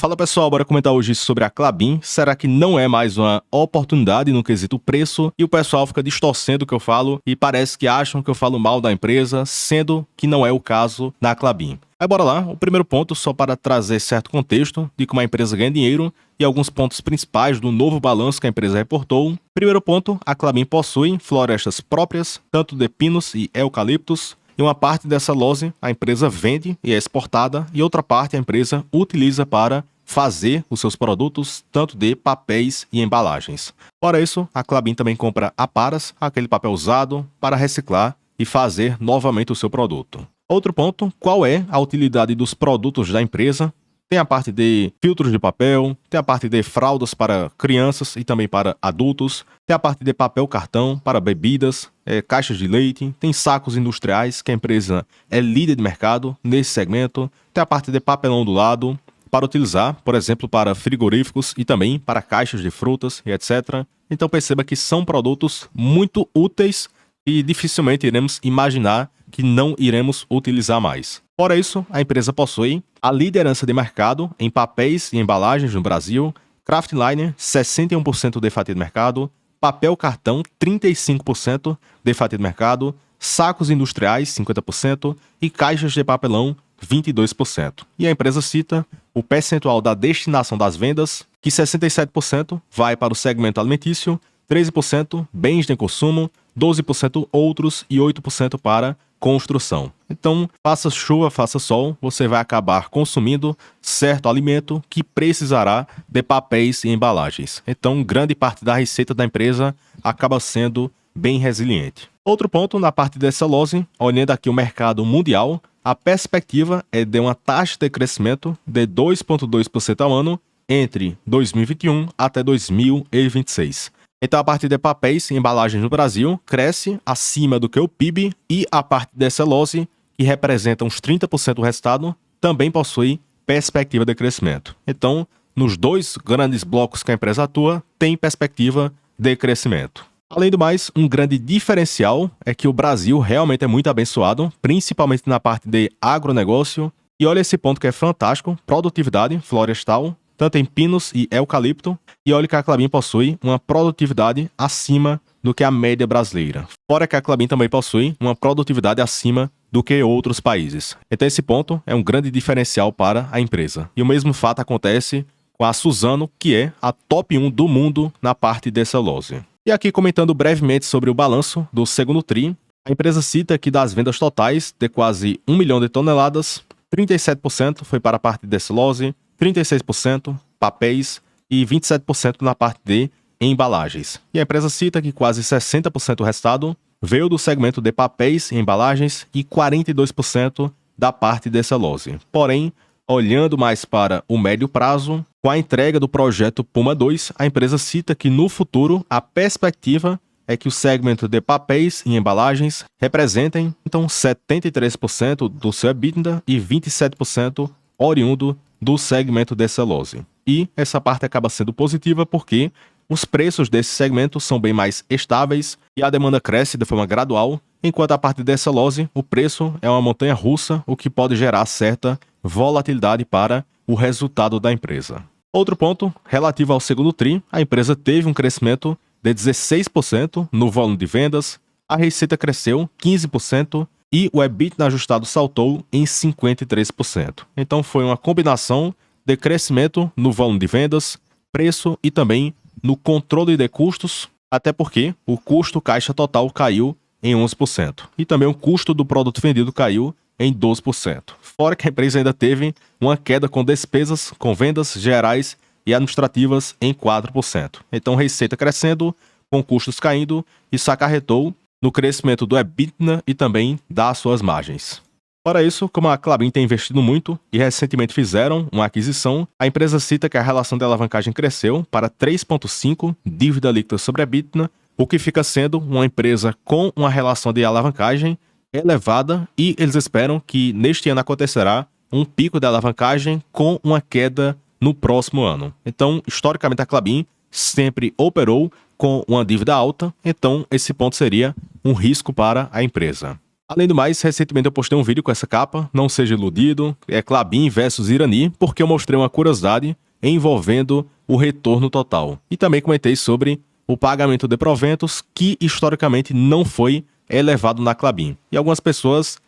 Fala pessoal, bora comentar hoje sobre a Klabin. Será que não é mais uma oportunidade no quesito preço? E o pessoal fica distorcendo o que eu falo e parece que acham que eu falo mal da empresa, sendo que não é o caso na Klabin. Aí bora lá, o primeiro ponto só para trazer certo contexto de como a empresa ganha dinheiro e alguns pontos principais do novo balanço que a empresa reportou. Primeiro ponto, a Klabin possui florestas próprias, tanto de pinos e eucaliptos, e uma parte dessa loze a empresa vende e é exportada, e outra parte a empresa utiliza para fazer os seus produtos, tanto de papéis e embalagens. Fora isso, a Klabin também compra aparas, aquele papel usado, para reciclar e fazer novamente o seu produto. Outro ponto, qual é a utilidade dos produtos da empresa? Tem a parte de filtros de papel, tem a parte de fraldas para crianças e também para adultos, tem a parte de papel cartão para bebidas, caixas de leite, tem sacos industriais, que a empresa é líder de mercado nesse segmento, tem a parte de papelão ondulado, para utilizar, por exemplo, para frigoríficos e também para caixas de frutas e etc. Então perceba que são produtos muito úteis e dificilmente iremos imaginar que não iremos utilizar mais. Fora isso, a empresa possui a liderança de mercado em papéis e embalagens no Brasil, Kraftliner 61% de fatia de mercado, papel cartão 35% de fatia de mercado, sacos industriais 50% e caixas de papelão 22%. E a empresa cita o percentual da destinação das vendas, que 67% vai para o segmento alimentício, 13% bens de consumo, 12% outros e 8% para construção. Então, faça chuva, faça sol, você vai acabar consumindo certo alimento que precisará de papéis e embalagens. Então, grande parte da receita da empresa acaba sendo bem resiliente. Outro ponto na parte dessa loze, olhando aqui o mercado mundial, a perspectiva é de uma taxa de crescimento de 2,2% ao ano entre 2021 até 2026. Então, a parte de papéis e embalagens no Brasil cresce acima do que o PIB e a parte dessa loze, que representa uns 30% do resultado, também possui perspectiva de crescimento. Então, nos dois grandes blocos que a empresa atua, tem perspectiva de crescimento. Além do mais, um grande diferencial é que o Brasil realmente é muito abençoado, principalmente na parte de agronegócio. E olha esse ponto que é fantástico, produtividade florestal, tanto em pinos e eucalipto, e olha que a Klabin possui uma produtividade acima do que a média brasileira. Fora que a Klabin também possui uma produtividade acima do que outros países. Então esse ponto é um grande diferencial para a empresa. E o mesmo fato acontece com a Suzano, que é a top 1 do mundo na parte dessa loze. E aqui comentando brevemente sobre o balanço do segundo TRI, a empresa cita que das vendas totais de quase 1 milhão de toneladas, 37% foi para a parte dessa loze, 36% papéis e 27% na parte de embalagens. E a empresa cita que quase 60% do restado veio do segmento de papéis e embalagens e 42% da parte dessa loze. Porém, olhando mais para o médio prazo, com a entrega do projeto Puma II, a empresa cita que no futuro a perspectiva é que o segmento de papéis e embalagens representem então 73% do seu EBITDA e 27% oriundo do segmento dessa loze. E essa parte acaba sendo positiva porque os preços desse segmento são bem mais estáveis e a demanda cresce de forma gradual, enquanto a parte dessa loze, o preço é uma montanha russa, o que pode gerar certa volatilidade para o resultado da empresa. Outro ponto, relativo ao segundo TRI, a empresa teve um crescimento de 16% no volume de vendas, a receita cresceu 15% e o EBITDA ajustado saltou em 53%. Então foi uma combinação de crescimento no volume de vendas, preço e também no controle de custos, até porque o custo caixa total caiu em 11% e também o custo do produto vendido caiu em 12%. Fora que a empresa ainda teve uma queda com despesas com vendas gerais e administrativas em 4%. Então, receita crescendo, com custos caindo, isso acarretou no crescimento do EBITDA e também das suas margens. Para isso, como a Klabin tem investido muito e recentemente fizeram uma aquisição, a empresa cita que a relação de alavancagem cresceu para 3,5 dívida líquida sobre EBITDA, o que fica sendo uma empresa com uma relação de alavancagem elevada e eles esperam que neste ano acontecerá um pico de alavancagem com uma queda no próximo ano. Então, historicamente, a Klabin sempre operou com uma dívida alta, então esse ponto seria um risco para a empresa. Além do mais, recentemente eu postei um vídeo com essa capa, não seja iludido, é Klabin versus Irani, porque eu mostrei uma curiosidade envolvendo o retorno total. E também comentei sobre o pagamento de proventos, que historicamente não foi elevado na Klabin. E algumas pessoas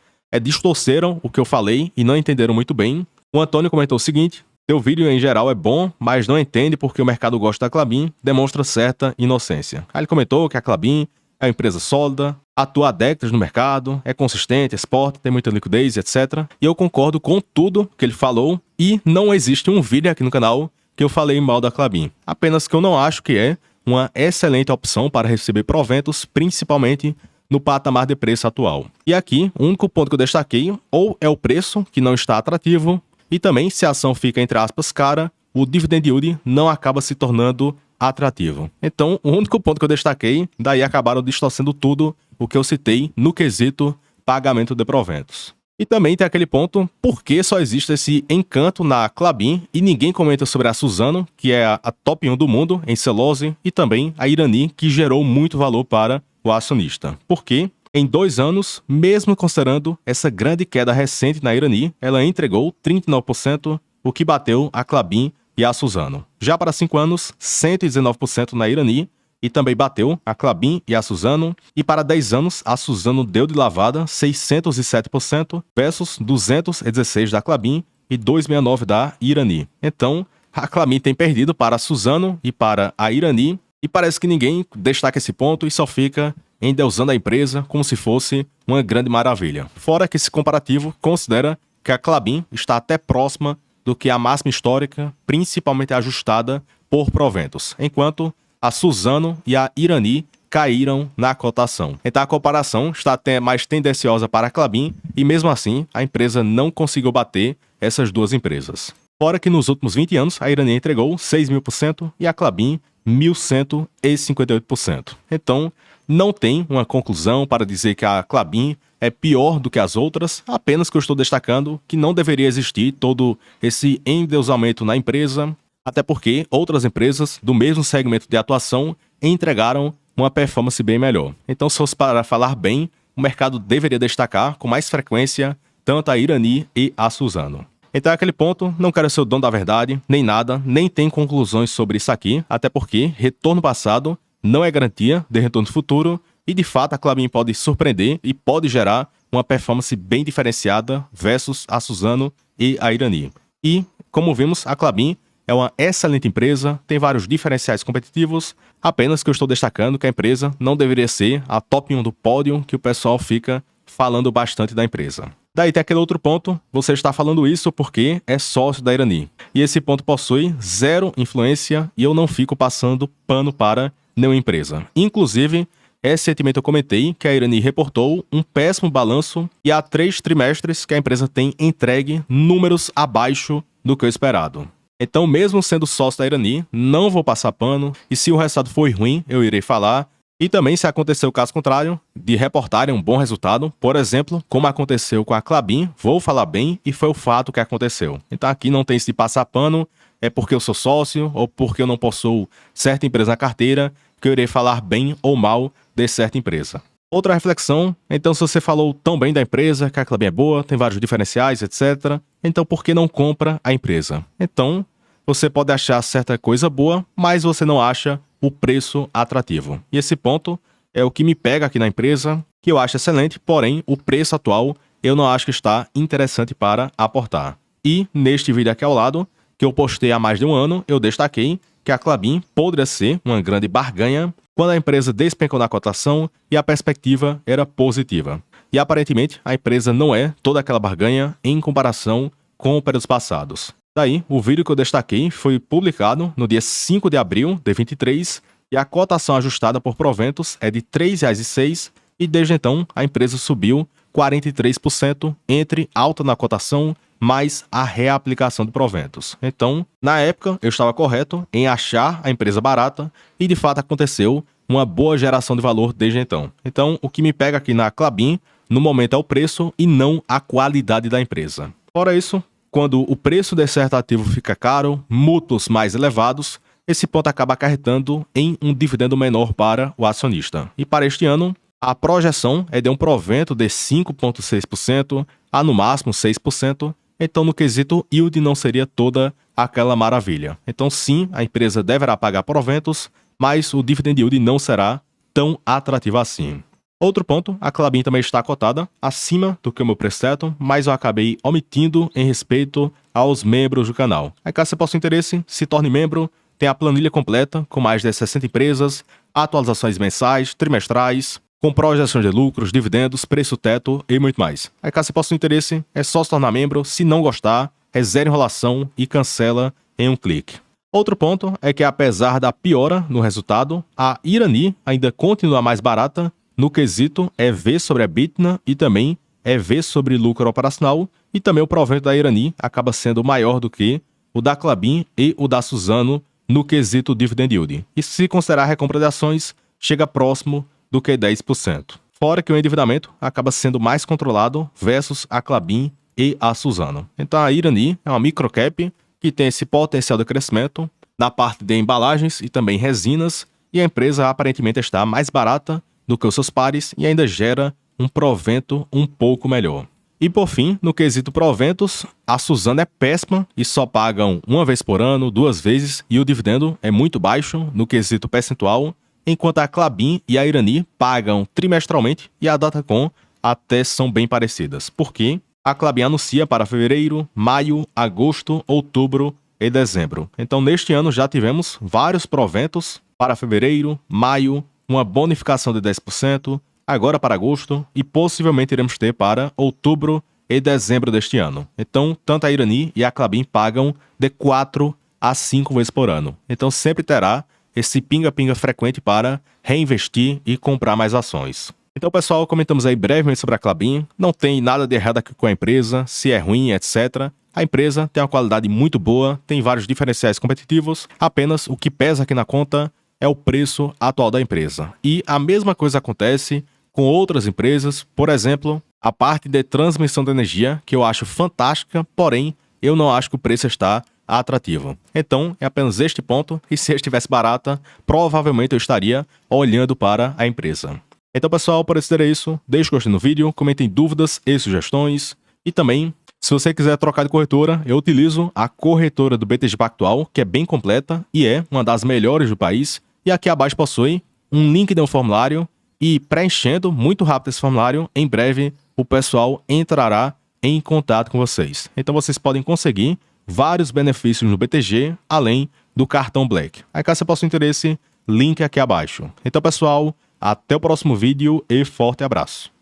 distorceram o que eu falei e não entenderam muito bem. O Antônio comentou o seguinte: teu vídeo em geral é bom, mas não entende porque o mercado gosta da Klabin, demonstra certa inocência. Aí ele comentou que a Klabin é uma empresa sólida, atua há décadas no mercado, é consistente, exporta, tem muita liquidez, etc. E eu concordo com tudo que ele falou e não existe um vídeo aqui no canal que eu falei mal da Klabin. Apenas que eu não acho que é uma excelente opção para receber proventos, principalmente no patamar de preço atual. E aqui, o único ponto que eu destaquei ou é o preço, que não está atrativo, e também se a ação fica, entre aspas, cara, o dividend yield não acaba se tornando atrativo. Então, o único ponto que eu destaquei, daí acabaram distorcendo tudo o que eu citei no quesito pagamento de proventos. E também tem aquele ponto, por que só existe esse encanto na Klabin e ninguém comenta sobre a Suzano, que é a top 1 do mundo em celulose, e também a Irani, que gerou muito valor para o acionista. Porque em 2 anos, mesmo considerando essa grande queda recente na Irani, ela entregou 39%, o que bateu a Klabin e a Suzano. Já para 5 anos, 119% na Irani, e também bateu a Klabin e a Suzano. E para 10 anos, a Suzano deu de lavada 607% versus 216% da Klabin e 269% da Irani. Então, a Klabin tem perdido para a Suzano e para a Irani, e parece que ninguém destaca esse ponto e só fica endeusando a empresa como se fosse uma grande maravilha. Fora que esse comparativo considera que a Klabin está até próxima do que a máxima histórica, principalmente ajustada por proventos, enquanto a Suzano e a Irani caíram na cotação. Então a comparação está até mais tendenciosa para a Klabin e mesmo assim a empresa não conseguiu bater essas duas empresas. Fora que nos últimos 20 anos a Irani entregou 6.000% e a Klabin 1.158%. Então não tem uma conclusão para dizer que a Klabin é pior do que as outras, apenas que eu estou destacando que não deveria existir todo esse endeusamento na empresa, até porque outras empresas do mesmo segmento de atuação entregaram uma performance bem melhor. Então, se fosse para falar bem, o mercado deveria destacar com mais frequência tanto a Irani e a Suzano. Então, aquele ponto, não quero ser o dono da verdade, nem nada, nem tem conclusões sobre isso aqui, até porque retorno passado não é garantia de retorno futuro e, de fato, a Klabin pode surpreender e pode gerar uma performance bem diferenciada versus a Suzano e a Irani. E, como vimos, a Klabin é uma excelente empresa, tem vários diferenciais competitivos, apenas que eu estou destacando que a empresa não deveria ser a top 1 do pódio que o pessoal fica falando bastante da empresa. Daí tem aquele outro ponto, você está falando isso porque é sócio da Irani. E esse ponto possui zero influência e eu não fico passando pano para nenhuma empresa. Inclusive, recentemente eu comentei que a Irani reportou um péssimo balanço e há 3 trimestres que a empresa tem entregue números abaixo do que o esperado. Então, mesmo sendo sócio da Irani, não vou passar pano, e se o resultado for ruim, eu irei falar. E também, se acontecer o caso contrário, de reportarem um bom resultado, por exemplo, como aconteceu com a Klabin, vou falar bem e foi o fato que aconteceu. Então aqui não tem se passar pano, é porque eu sou sócio ou porque eu não possuo certa empresa na carteira, que eu irei falar bem ou mal de certa empresa. Outra reflexão, então se você falou tão bem da empresa, que a Klabin é boa, tem vários diferenciais, etc., então por que não compra a empresa? Então, você pode achar certa coisa boa, mas você não acha o preço atrativo. E esse ponto é o que me pega aqui na empresa, que eu acho excelente, porém o preço atual eu não acho que está interessante para aportar. E neste vídeo aqui ao lado, que eu postei há mais de um ano, eu destaquei que a Klabin poderia ser uma grande barganha quando a empresa despencou na cotação e a perspectiva era positiva. E aparentemente a empresa não é toda aquela barganha em comparação com períodos passados. Daí, o vídeo que eu destaquei foi publicado no dia 5 de abril de 23 e a cotação ajustada por proventos é de R$ 3,06 e desde então a empresa subiu 43% entre alta na cotação mais a reaplicação de proventos. Então, na época, eu estava correto em achar a empresa barata e de fato aconteceu uma boa geração de valor desde então. Então, o que me pega aqui na Klabin, no momento é o preço e não a qualidade da empresa. Fora isso, quando o preço de certo ativo fica caro, mútuos mais elevados, esse ponto acaba acarretando em um dividendo menor para o acionista. E para este ano, A projeção é de um provento de 5,6% a no máximo 6%, então no quesito yield não seria toda aquela maravilha. Então sim, a empresa deverá pagar proventos, mas o dividend yield não será tão atrativo assim. Outro ponto, a Klabin também está cotada acima do que o meu preço teto, mas eu acabei omitindo em respeito aos membros do canal. Aí caso você possa interesse, se torne membro, tem a planilha completa com mais de 60 empresas, atualizações mensais, trimestrais, com projeções de lucros, dividendos, preço teto e muito mais. Aí caso você possa interesse, é só se tornar membro, se não gostar, é zero enrolação e cancela em um clique. Outro ponto é que apesar da piora no resultado, a Irani ainda continua mais barata no quesito EV sobre a EBITDA e também EV sobre lucro operacional, e também o provento da Irani acaba sendo maior do que o da Klabin e o da Suzano no quesito dividend yield. E se considerar a recompra de ações, chega próximo do que 10%. Fora que o endividamento acaba sendo mais controlado versus a Klabin e a Suzano. Então a Irani é uma microcap que tem esse potencial de crescimento na parte de embalagens e também resinas, e a empresa aparentemente está mais barata do que os seus pares e ainda gera um provento um pouco melhor. E por fim, no quesito proventos, a Suzano é péssima e só pagam uma vez por ano, 2 vezes, e o dividendo é muito baixo no quesito percentual, enquanto a Klabin e a Irani pagam trimestralmente e a Datacom até são bem parecidas. Por quê? A Klabin anuncia para fevereiro, maio, agosto, outubro e dezembro. Então, neste ano já tivemos vários proventos para fevereiro, maio, uma bonificação de 10%, agora para agosto e possivelmente iremos ter para outubro e dezembro deste ano. Então, tanto a Irani e a Klabin pagam de 4 a 5 vezes por ano. Então, sempre terá esse pinga-pinga frequente para reinvestir e comprar mais ações. Então, pessoal, comentamos aí brevemente sobre a Klabin. Não tem nada de errado aqui com a empresa, se é ruim, etc. A empresa tem uma qualidade muito boa, tem vários diferenciais competitivos, apenas o que pesa aqui na conta é o preço atual da empresa. E a mesma coisa acontece com outras empresas, por exemplo, a parte de transmissão de energia, que eu acho fantástica, porém, eu não acho que o preço está atrativo. Então, é apenas este ponto, e se estivesse barata, provavelmente eu estaria olhando para a empresa. Então, pessoal, por esse é isso. Deixe o gostei no vídeo, comentem dúvidas e sugestões, e também, se você quiser trocar de corretora, eu utilizo a corretora do BTG Pactual, que é bem completa e é uma das melhores do país. E aqui abaixo possui um link de um formulário e preenchendo muito rápido esse formulário, em breve o pessoal entrará em contato com vocês. Então vocês podem conseguir vários benefícios no BTG, além do cartão Black. Aí caso você possa ter interesse, link aqui abaixo. Então pessoal, até o próximo vídeo e forte abraço.